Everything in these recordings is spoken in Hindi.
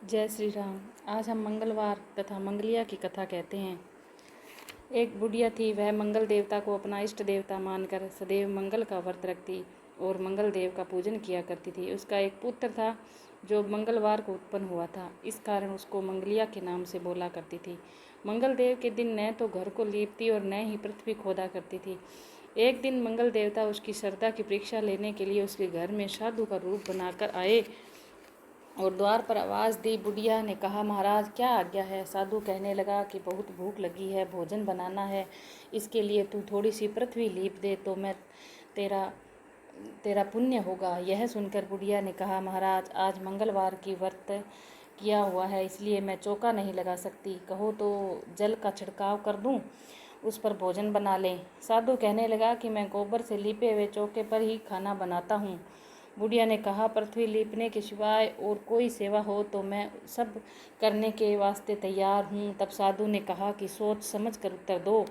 जय श्री राम। आज हम मंगलवार तथा मंगलिया की कथा कहते हैं। एक बुढ़िया थी, वह मंगल देवता को अपना इष्ट देवता मानकर सदैव मंगल का व्रत रखती और मंगल देव का पूजन किया करती थी। उसका एक पुत्र था जो मंगलवार को उत्पन्न हुआ था, इस कारण उसको मंगलिया के नाम से बोला करती थी। मंगल देव के दिन न तो घर को लीपती और न ही पृथ्वी खोदा करती थी। एक दिन मंगल देवता उसकी श्रद्धा की परीक्षा लेने के लिए उसके घर में साधु का रूप बनाकर आए और द्वार पर आवाज़ दी। बुढ़िया ने कहा, महाराज क्या आज्ञा है। साधु कहने लगा कि बहुत भूख लगी है, भोजन बनाना है, इसके लिए तू थोड़ी सी पृथ्वी लीप दे तो मैं तेरा पुण्य होगा। यह सुनकर बुढ़िया ने कहा, महाराज आज मंगलवार की व्रत किया हुआ है, इसलिए मैं चौका नहीं लगा सकती। कहो तो जल का छिड़काव कर दूं, उस पर भोजन बना लें। साधु कहने लगा कि मैं गोबर से लीपे हुए चौके पर ही खाना बनाता हूँ। बुढ़िया ने कहा, पृथ्वी लीपने के सिवाय और कोई सेवा हो तो मैं सब करने के वास्ते तैयार हूँ। तब साधु ने कहा कि सोच समझ कर उत्तर दो,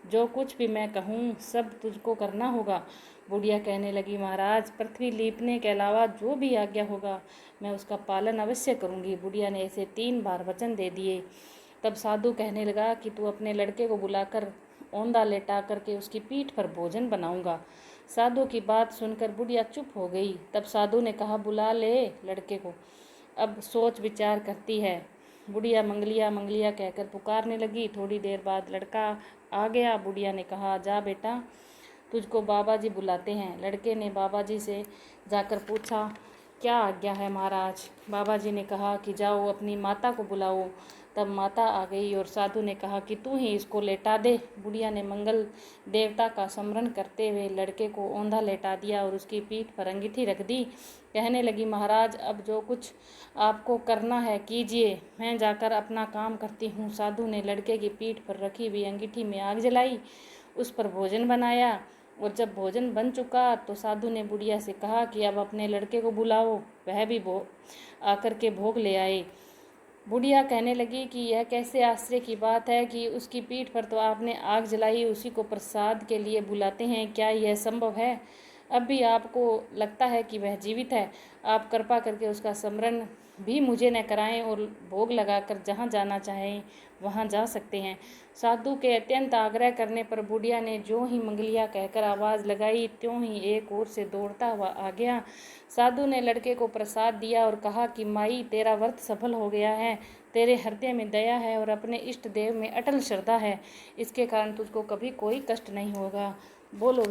जो कुछ भी मैं कहूँ सब तुझको करना होगा। बुढ़िया कहने लगी, महाराज पृथ्वी लीपने के अलावा जो भी आज्ञा होगा मैं उसका पालन अवश्य करूँगी। बुढ़िया ने ऐसे 3 बार वचन दे दिए। तब साधु कहने लगा कि तू अपने लड़के को बुलाकर औंधा लेटा करके उसकी पीठ पर भोजन बनाऊंगा। साधु की बात सुनकर बुढ़िया चुप हो गई। तब साधु ने कहा, बुला ले लड़के को, अब सोच विचार करती है। बुढ़िया मंगलिया मंगलिया कहकर पुकारने लगी। थोड़ी देर बाद लड़का आ गया। बुढ़िया ने कहा, जा बेटा, तुझको बाबा जी बुलाते हैं। लड़के ने बाबा जी से जाकर पूछा, क्या आज्ञा है महाराज। बाबा जी ने कहा कि जाओ अपनी माता को बुलाओ। तब माता आ गई और साधु ने कहा कि तू ही इसको लेटा दे। बुढ़िया ने मंगल देवता का स्मरण करते हुए लड़के को औंधा लेटा दिया और उसकी पीठ पर अंगीठी रख दी। कहने लगी, महाराज अब जो कुछ आपको करना है कीजिए, मैं जाकर अपना काम करती हूँ। साधु ने लड़के की पीठ पर रखी हुई अंगीठी में आग जलाई, उस पर भोजन बनाया और जब भोजन बन चुका तो साधु ने बुढ़िया से कहा कि अब अपने लड़के को बुलाओ। वह भी आकर के भोग ले आए। बुढ़िया कहने लगी कि यह कैसे आश्चर्य की बात है कि उसकी पीठ पर तो आपने आग जलाई, उसी को प्रसाद के लिए बुलाते हैं। क्या यह संभव है? अब भी आपको लगता है कि वह जीवित है? आप कृपा करके उसका स्मरण भी मुझे न कराएं और भोग लगाकर जहाँ जाना चाहें वहाँ जा सकते हैं। साधु के अत्यंत आग्रह करने पर बुढ़िया ने जो ही मंगलिया कहकर आवाज़ लगाई, त्यों ही एक ओर से दौड़ता हुआ आ गया। साधु ने लड़के को प्रसाद दिया और कहा कि माई, तेरा व्रत सफल हो गया है। तेरे हृदय में दया है और अपने इष्ट देव में अटल श्रद्धा है, इसके कारण तुझको कभी कोई कष्ट नहीं होगा। बोलो।